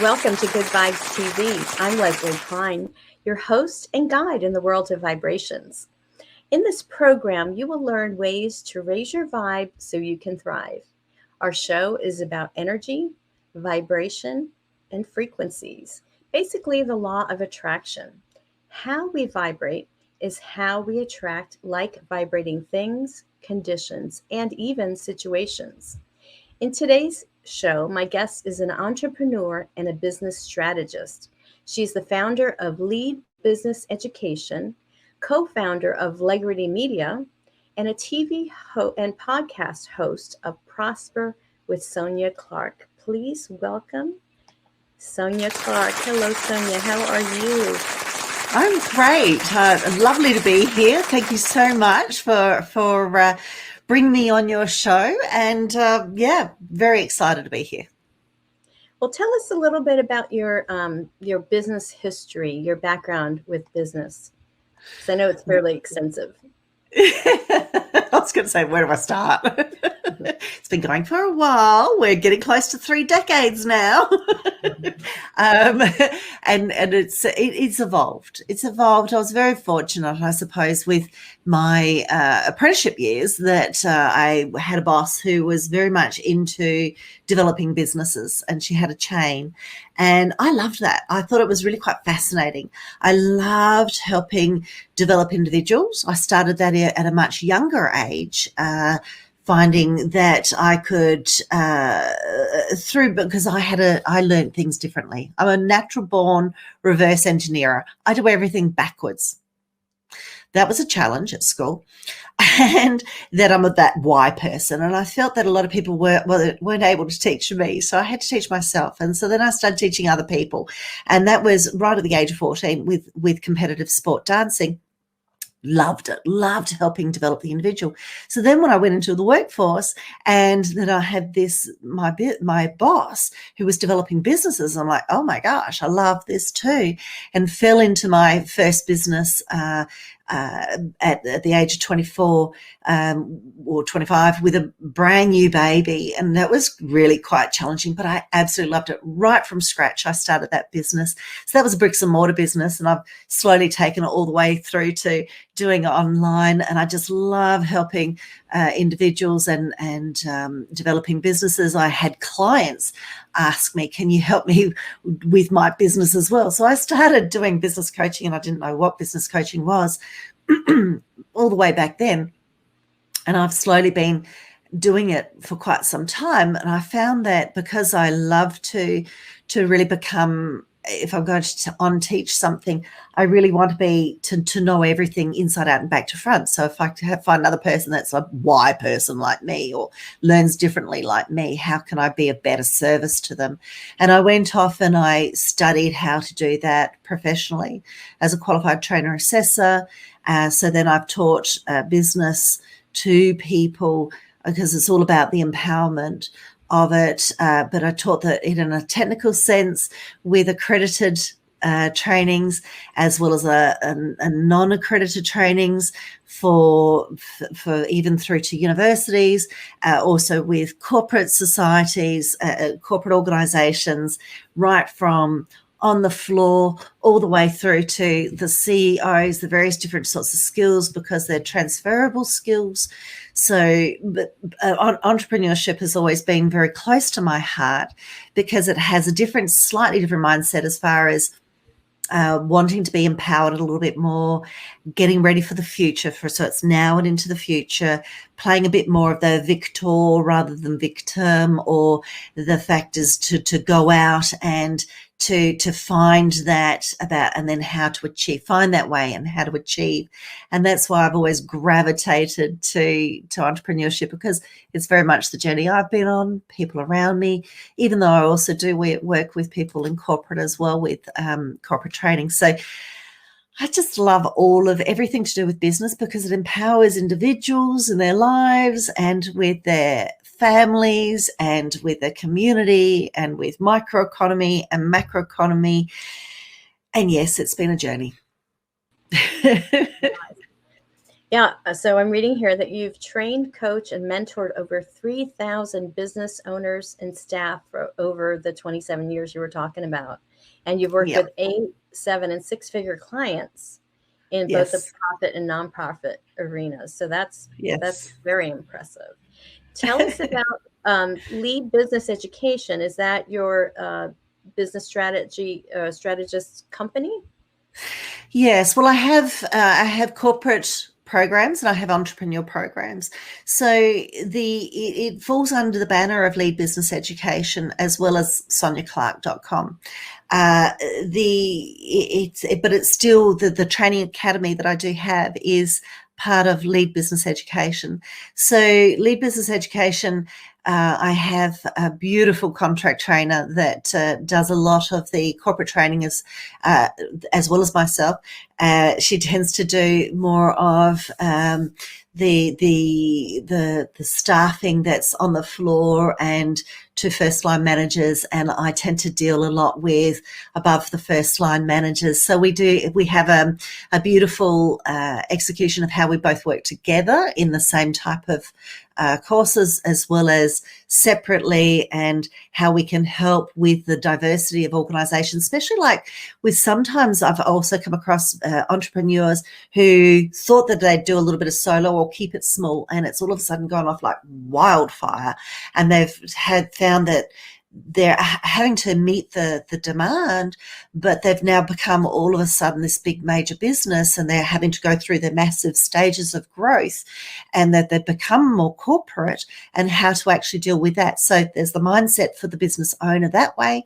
Welcome to Good Vibes TV. I'm Leslie Klein, your host and guide in the world of vibrations. In this program, you will learn ways to raise your vibe so you can thrive. Our show is about energy, vibration, and frequencies, basically, the law of attraction. How we vibrate is how we attract like vibrating things, conditions, and even situations. In today's show, my guest is an entrepreneur and a business strategist. She's the founder of Lead Business Education, co founder of Legrity Media, and a and podcast host of Prosper with Sonia Clark. Please welcome Sonia Clark. Hello, Sonia. How are you? I'm great. Lovely to be here. Thank you so much for bringing me on your show. And very excited to be here. Well, tell us a little bit about your business history, your background with business, because I know it's fairly extensive. I was going to say, where do I start? It's been going for a while. We're getting close to 3 decades now. And it's evolved. It's evolved. I was very fortunate, I suppose, with my apprenticeship years that I had a boss who was very much into developing businesses, and she had a chain. And I loved that. I thought it was really quite fascinating. I loved helping develop individuals. I started that at a much younger age, finding that I could because I learned things differently. I'm a natural born reverse engineer. I do everything backwards. That was a challenge at school, and that I'm that why person. And I felt that a lot of people weren't able to teach me, so I had to teach myself. And so then I started teaching other people, and that was right at the age of 14 with competitive sport dancing. Loved it, loved helping develop the individual. So then when I went into the workforce, and then I had my boss who was developing businesses, I'm like, oh my gosh, I love this too, and fell into my first business at the age of 24 or 25 with a brand new baby. And that was really quite challenging, but I absolutely loved it. Right from scratch, I started that business. So that was a bricks and mortar business, and I've slowly taken it all the way through to doing it online. And I just love helping individuals and developing businesses. I had clients ask me, can you help me with my business as well? So I started doing business coaching, and I didn't know what business coaching was all the way back then. And I've slowly been doing it for quite some time. And I found that because I love to really become, if I'm going to teach something, I really want to be to know everything inside out and back to front. So if I find another person that's a why person like me or learns differently like me, how can I be a better service to them? And I went off and I studied how to do that professionally as a qualified trainer assessor. So then I've taught business to people because it's all about the empowerment of it, but I taught that in a technical sense with accredited trainings, as well as a non-accredited trainings for even through to universities, also with corporate societies, corporate organizations, right from on the floor all the way through to the CEOs, the various different sorts of skills, because they're transferable skills. So entrepreneurship has always been very close to my heart because it has a slightly different mindset as far as wanting to be empowered a little bit more, getting ready for the future, so it's now and into the future, playing a bit more of the victor rather than victim, or the fact is to go out and to find that about, and then how to achieve, find that way and how to achieve. And that's why I've always gravitated to entrepreneurship, because it's very much the journey I've been on, people around me, even though I also do work with people in corporate as well, with corporate training. So I just love everything to do with business, because it empowers individuals in their lives and with their families and with their community and with microeconomy and macroeconomy. And yes, it's been a journey. Yeah, Yeah, so I'm reading here that you've trained, coached, and mentored over 3,000 business owners and staff for over the 27 years you were talking about. And you've worked Yeah. with 8, 7, and 6-figure clients in both the Yes. profit and nonprofit arenas. So that's Yes. very impressive. Tell us about Lead Business Education. Is that your business strategist company? Yes, well, I have corporate programs and I have entrepreneur programs. So it falls under the banner of Lead Business Education as well as soniaclark.com. But it's still the training academy that I do have is part of Lead Business Education. So Lead Business Education, I have a beautiful contract trainer that does a lot of the corporate training as well as myself. She tends to do more of the staffing that's on the floor and to first line managers, and I tend to deal a lot with above the first line managers. So we have a beautiful execution of how we both work together in the same type of courses as well as separately, and how we can help with the diversity of organizations, especially like with sometimes I've also come across entrepreneurs who thought that they'd do a little bit of solo or keep it small, and it's all of a sudden gone off like wildfire, and they've found that they're having to meet the demand, but they've now become all of a sudden this big major business, and they're having to go through the massive stages of growth, and that they've become more corporate, and how to actually deal with that. So there's the mindset for the business owner that way,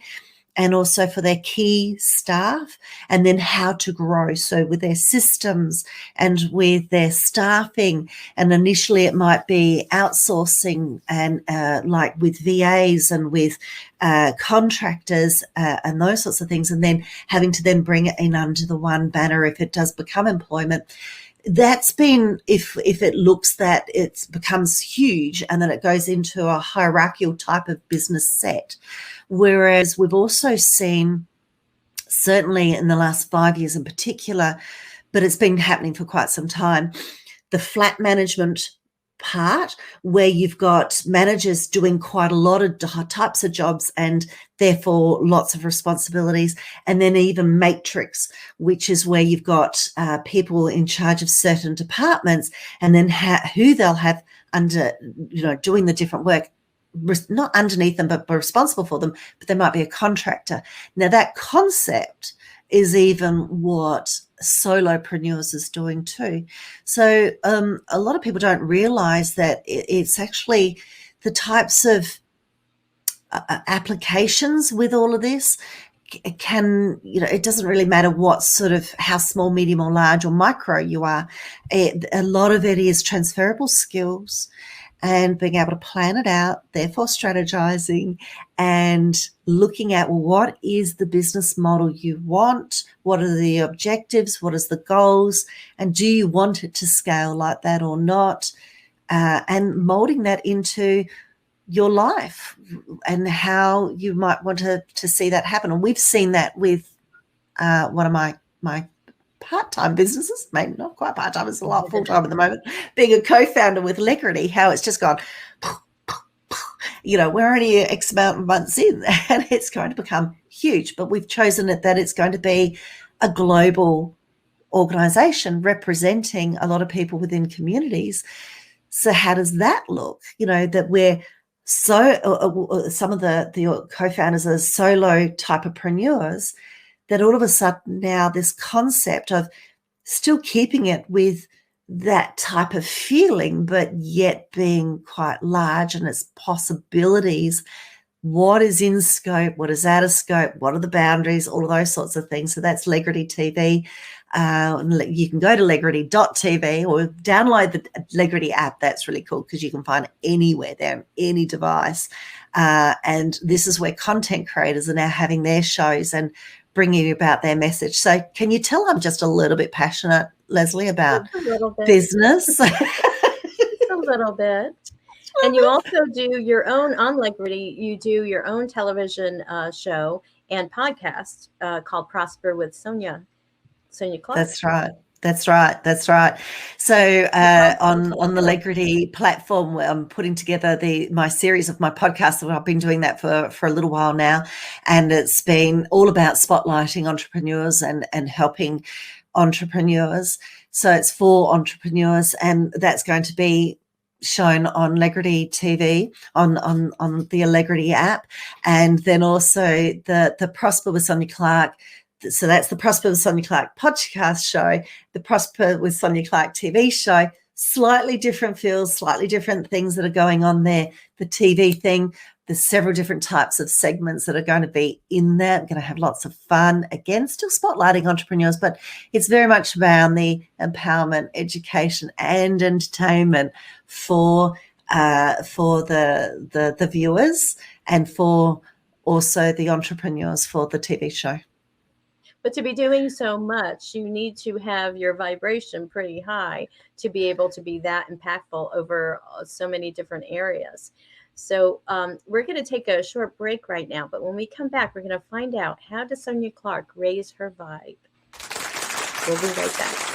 and also for their key staff, and then how to grow. So with their systems and with their staffing, and initially it might be outsourcing and like with VAs and with contractors and those sorts of things, and then having to then bring it in under the one banner if it does become employment. That's been, if it looks that it becomes huge and then it goes into a hierarchical type of business set. Whereas we've also seen, certainly in the last 5 years in particular, but it's been happening for quite some time, the flat management part, where you've got managers doing quite a lot of types of jobs and therefore lots of responsibilities, and then even matrix, which is where you've got people in charge of certain departments, and then who they'll have under, doing the different work, not underneath them but responsible for them, but there might be a contractor. Now that concept is even what solopreneurs is doing too. So a lot of people don't realize that it's actually the types of applications with all of this can, it doesn't really matter what sort of, how small, medium or large or micro you are. A lot of it is transferable skills and being able to plan it out, therefore strategizing and looking at, well, what is the business model you want? What are the objectives? What is the goals? And do you want it to scale like that or not? And molding that into your life and how you might want to see that happen. And we've seen that with one of my part-time businesses, maybe not quite part-time, it's a lot full-time at the moment, being a co-founder with Legrity, how it's just gone, we're only X amount of months in and it's going to become huge, but we've chosen it that it's going to be a global organization representing a lot of people within communities. So how does that look? That we're some of the co-founders are solo typepreneurs, that all of a sudden now this concept of still keeping it with that type of feeling, but yet being quite large and its possibilities. What is in scope? What is out of scope? What are the boundaries? All of those sorts of things. So that's Legrity TV. You can go to legrity.tv or download the Legrity app. That's really cool because you can find it anywhere there on any device. And this is where content creators are now having their shows and bringing about their message. So can you tell I'm just a little bit passionate, Leslie, about business? Just a little bit. And you also do your own, on Legrity, you do your own television show and podcast called Prosper with Sonia Clark. That's right. That's right. That's right. So on the Legrity platform, I'm putting together my series of my podcasts. I've been doing that for a little while now, and it's been all about spotlighting entrepreneurs and helping entrepreneurs. So it's for entrepreneurs, and that's going to be shown on Legrity TV, on the Legrity app, and then also the Prosper with Sonia Clark. So that's the Prosper with Sonia Clark podcast show, the Prosper with Sonia Clark TV show. Slightly different feels, slightly different things that are going on there. The TV thing, there's several different types of segments that are going to be in there. I'm going to have lots of fun. Again, still spotlighting entrepreneurs, but it's very much around the empowerment, education, and entertainment for the viewers, and for also the entrepreneurs for the TV show. But to be doing so much, you need to have your vibration pretty high to be able to be that impactful over so many different areas. So we're going to take a short break right now. But when we come back, we're going to find out, how does Sonia Clark raise her vibe? We'll be right back.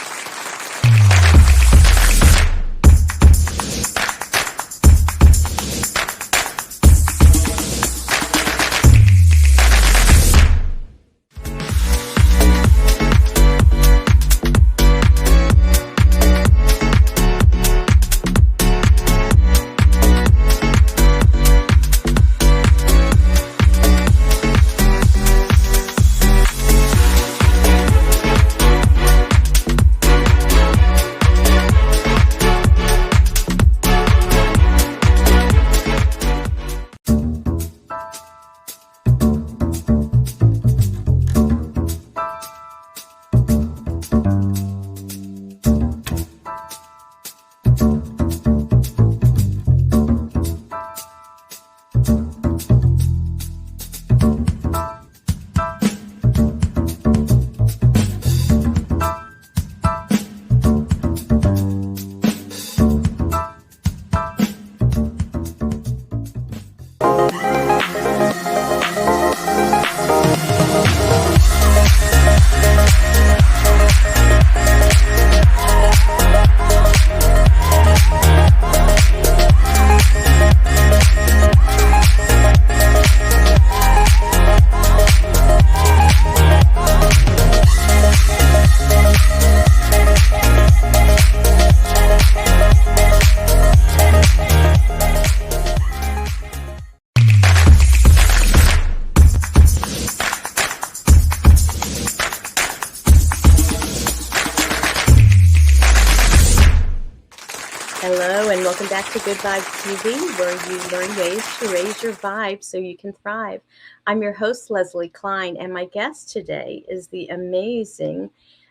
Hello, and welcome back to Good Vibes TV, where you learn ways to raise your vibe so you can thrive. I'm your host, Leslie Klein, and my guest today is the amazing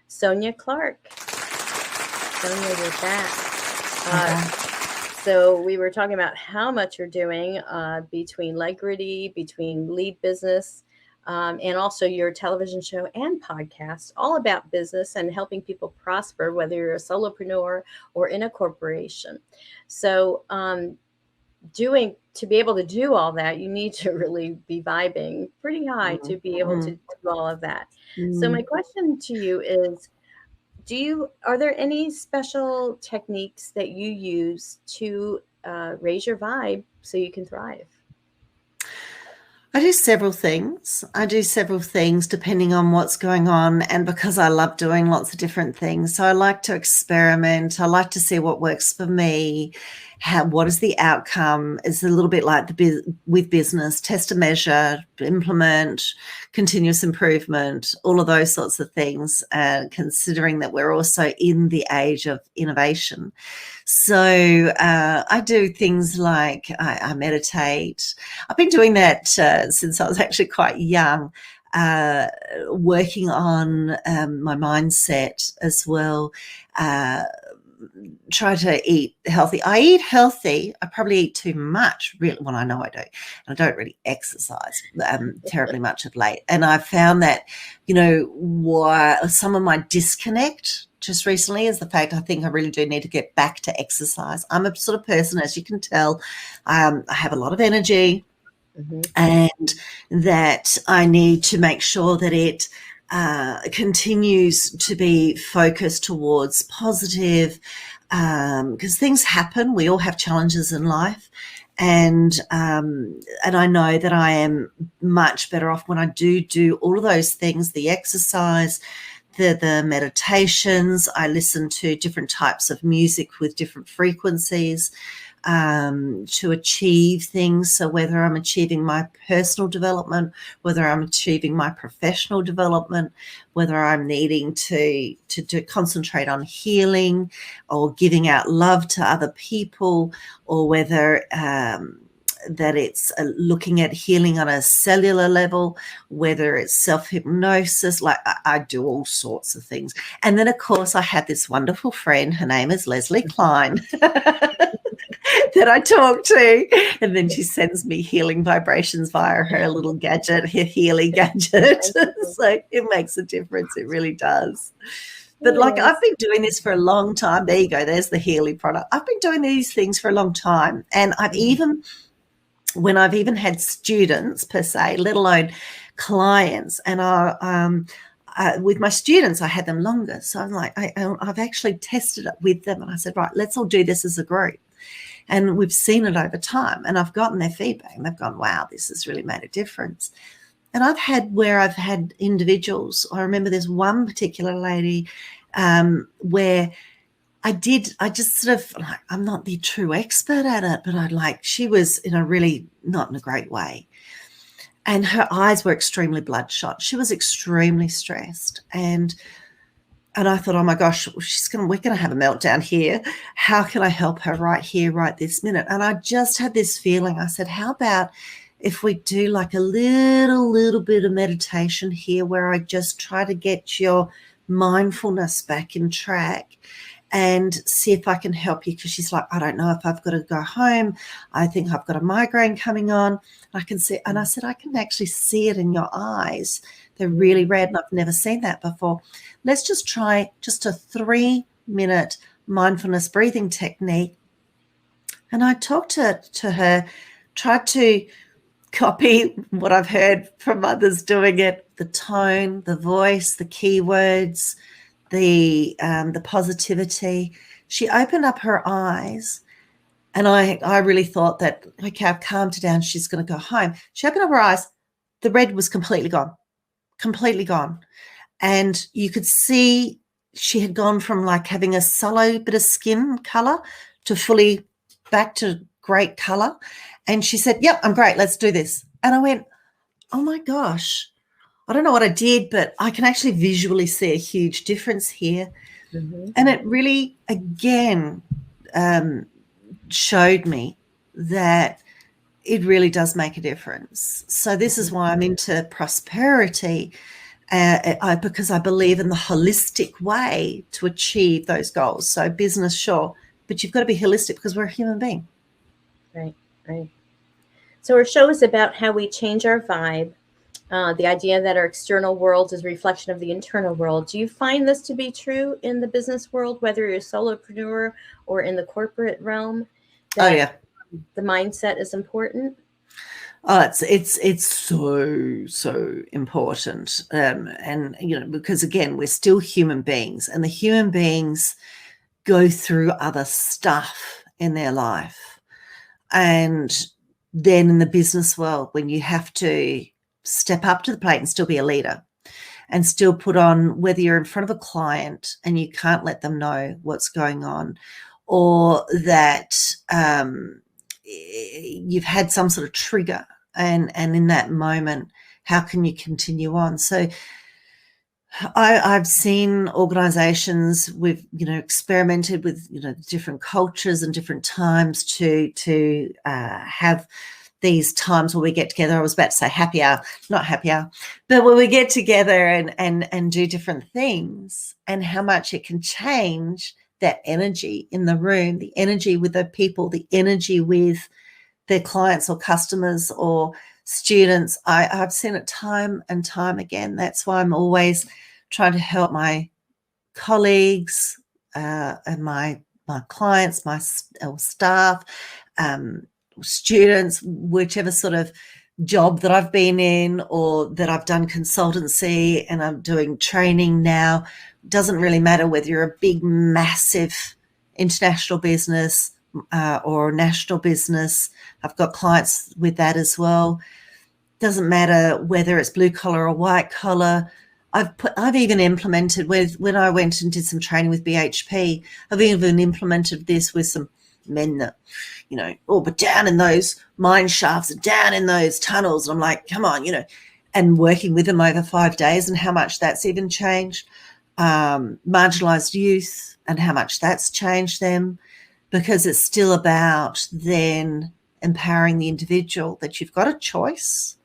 Sonia Clark. Sonia, you're back. So we were talking about how much you're doing between Legrity, between Lead Business, and also your television show and podcast, all about business and helping people prosper, whether you're a solopreneur or in a corporation. So to be able to do all that, you need to really be vibing pretty high to be able to do all of that. So my question to you is, are there any special techniques that you use to raise your vibe so you can thrive? I do several things. Depending on what's going on, and because I love doing lots of different things. So I like to experiment. I like to see what works for me. What is the outcome? It's a little bit like with business, test and measure, implement, continuous improvement, all of those sorts of things, considering that we're also in the age of innovation. So I do things like I meditate. I've been doing that since I was actually quite young, working on my mindset as well. Try to eat healthy. I eat healthy. I probably eat too much, really. Well, I know I do. And I don't really exercise terribly much of late. And I found that, why some of my disconnect just recently is the fact I think I really do need to get back to exercise. I'm a sort of person, as you can tell, I have a lot of energy, and that I need to make sure that it continues to be focused towards positive, because things happen. We all have challenges in life. And I know that I am much better off when I do all of those things, the exercise, the meditations. I listen to different types of music with different frequencies to achieve things. So whether I'm achieving my personal development, whether I'm achieving my professional development, whether I'm needing to concentrate on healing or giving out love to other people, or whether that it's looking at healing on a cellular level, whether it's self-hypnosis, like I do all sorts of things. And then, of course, I had this wonderful friend. Her name is Leslie Klein. That I talk to, and then she sends me healing vibrations via her little gadget, her healing gadget. So it makes a difference. It really does. But like, I've been doing this for a long time. There you go. There's the healing product. I've been doing these things for a long time. And when I've even had students per se, let alone clients, and with my students, I had them longer. So I'm like, I've actually tested it with them. And I said, right, let's all do this as a group. And we've seen it over time, and I've gotten their feedback, and they've gone, wow, this has really made a difference. And I've had individuals. I remember there's one particular lady where I just sort of, like, I'm not the true expert at it, but she was not in a great way. And her eyes were extremely bloodshot. She was extremely stressed. And I thought, oh my gosh, we're going to have a meltdown here. How can I help her right here, right this minute? And I just had this feeling. I said, how about if we do like a little bit of meditation here, where I just try to get your mindfulness back in track and see if I can help you. Because she's like, I don't know if I've got to go home. I think I've got a migraine coming on. I can see, and I said, I can actually see it in your eyes. They're really red, and I've never seen that before. Let's just try just a 3-minute mindfulness breathing technique. And I talked to her, tried to copy what I've heard from others doing it, the tone, the voice, the keywords, the positivity. She opened up her eyes, and I really thought that, okay, I've calmed her down. She's going to go home. She opened up her eyes. The red was completely gone. And you could see she had gone from like having a sallow bit of skin color to fully back to great color. And she said, yep, I'm great. Let's do this. And I went, oh my gosh, I don't know what I did, but I can actually visually see a huge difference here. Mm-hmm. And it really, again, showed me that it really does make a difference. So this is why I'm into prosperity, because I believe in the holistic way to achieve those goals. So business, sure, but you've got to be holistic because we're a human being. Right. So our show is about how we change our vibe, the idea that our external world is a reflection of the internal world. Do you find this to be true in the business world, whether you're a solopreneur or in the corporate realm? Oh, yeah. The mindset is important. Oh, it's so important, and because again, we're still human beings, and the human beings go through other stuff in their life, and then in the business world, when you have to step up to the plate and still be a leader, and still put on, whether you're in front of a client and you can't let them know what's going on, or that you've had some sort of trigger, and in that moment, how can you continue on? So I've seen organizations, we've experimented with different cultures and different times to have these times where we get together. I was about to say happy hour, not happy hour, but when we get together and do different things, and how much it can change that energy in the room, the energy with the people, the energy with their clients or customers or students. I've seen it time and time again. That's why I'm always trying to help my colleagues and my clients, my staff, students, whichever sort of job that I've been in, or that I've done consultancy and I'm doing training now. Doesn't really matter whether you're a big, massive international business or a national business. I've got clients with that as well. Doesn't matter whether it's blue collar or white collar. I've even implemented when I went and did some training with BHP. I've even implemented this with some men that, but down in those mine shafts and down in those tunnels. And I'm like, come on, and working with them over 5 days and how much that's even changed. Marginalised youth and how much that's changed them, because it's still about then empowering the individual that you've got a choice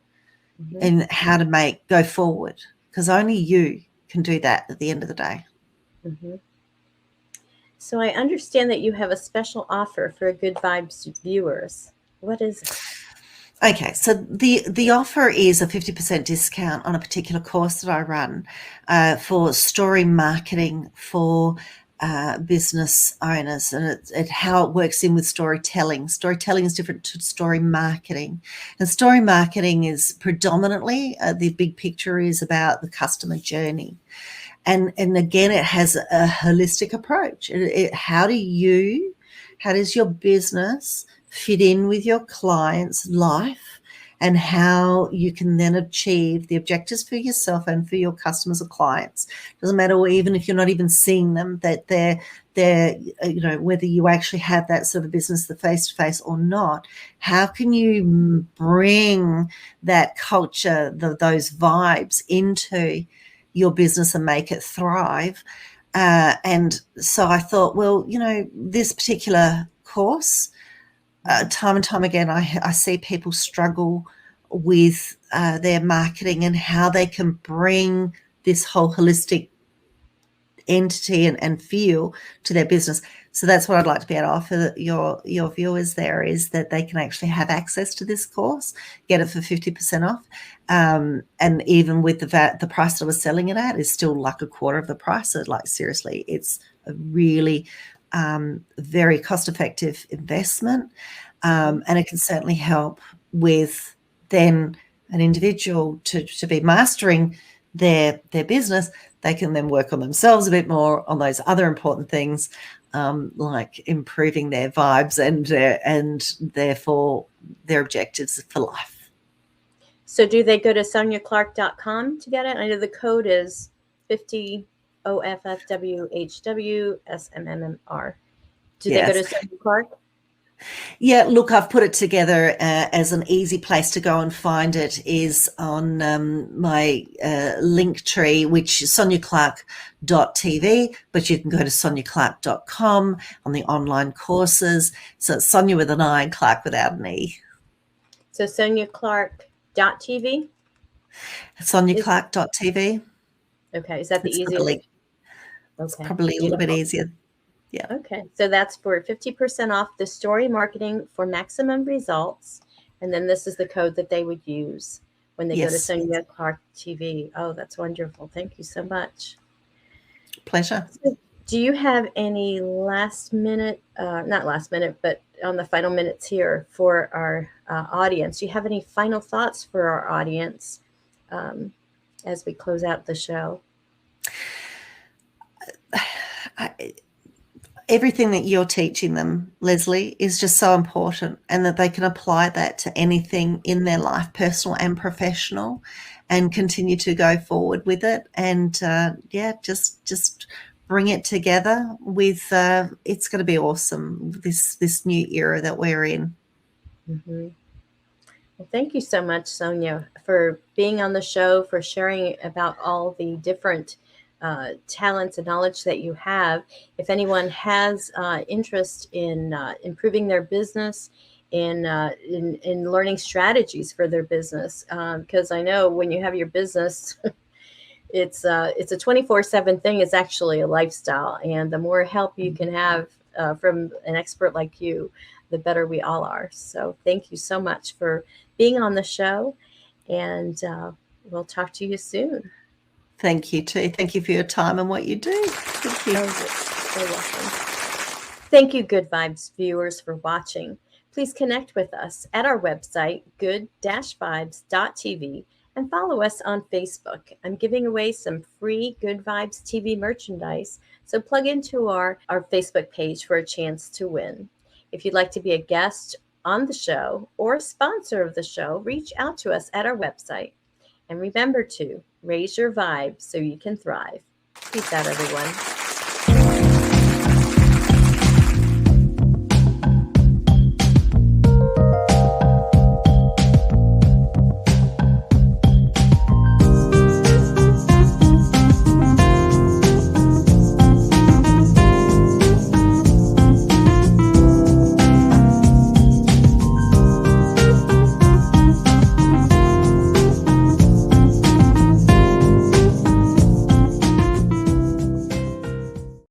in how to go forward, because only you can do that at the end of the day. Mm-hmm. So I understand that you have a special offer for Good Vibes viewers. What is it? Okay, so the offer is a 50% discount on a particular course that I run for story marketing for business owners, and how it works in with storytelling. Storytelling is different to story marketing, and story marketing is predominantly the big picture is about the customer journey, and again it has a holistic approach. How does your business fit in with your client's life, and how you can then achieve the objectives for yourself and for your customers or clients. Doesn't matter, even if you're not even seeing them, that they're whether you actually have that sort of business, the face-to-face or not, how can you bring that culture, those vibes into your business and make it thrive? And so I thought, well, this particular course, time and time again, I see people struggle with their marketing and how they can bring this whole holistic entity and feel to their business. So that's what I'd like to be able to offer your viewers there, is that they can actually have access to this course, get it for 50% off. And even with the price that I was selling it at is still like a quarter of the price. So like, seriously, it's a really very cost-effective investment. And it can certainly help with then an individual to be mastering their business. They can then work on themselves a bit more, on those other important things, like improving their vibes and therefore their objectives for life. So do they go to soniaclark.com to get it? I know the code is 50 OFFWHWSMMR. Do they go to Sonia Clark? Yeah, look, I've put it together as an easy place to go and find it is on my link tree, which is soniaclark.tv, but you can go to soniaclark.com on the online courses. So it's Sonia with an I and Clark without an E. So soniaclark.tv? Soniaclark.tv. Okay, is that the easiest? Okay. It's probably a little bit easier. Yeah. Okay, so that's for 50% off the story marketing for maximum results. And then this is the code that they would use when they go to Sonia Clark TV. Oh, that's wonderful. Thank you so much. Pleasure. So do you have any last minute, not last minute, but on the final minutes here for our audience? Do you have any final thoughts for our audience as we close out the show? Everything that you're teaching them, Leslie, is just so important, and that they can apply that to anything in their life, personal and professional, and continue to go forward with it. And just bring it together with. It's going to be awesome. This new era that we're in. Mm-hmm. Well, thank you so much, Sonia, for being on the show, for sharing about all the different talents and knowledge that you have. If anyone has interest in improving their business, in learning strategies for their business, because I know when you have your business, it's a 24/7 thing. It's actually a lifestyle, and the more help you can have from an expert like you, the better we all are. So thank you so much for being on the show, and we'll talk to you soon. Thank you too. Thank you for your time and what you do. Thank you. Oh, you're welcome. Thank you, Good Vibes viewers, for watching. Please connect with us at our website, good-vibes.tv, and follow us on Facebook. I'm giving away some free Good Vibes TV merchandise, so plug into our Facebook page for a chance to win. If you'd like to be a guest on the show or a sponsor of the show, reach out to us at our website. And remember to raise your vibe so you can thrive. Peace out, everyone.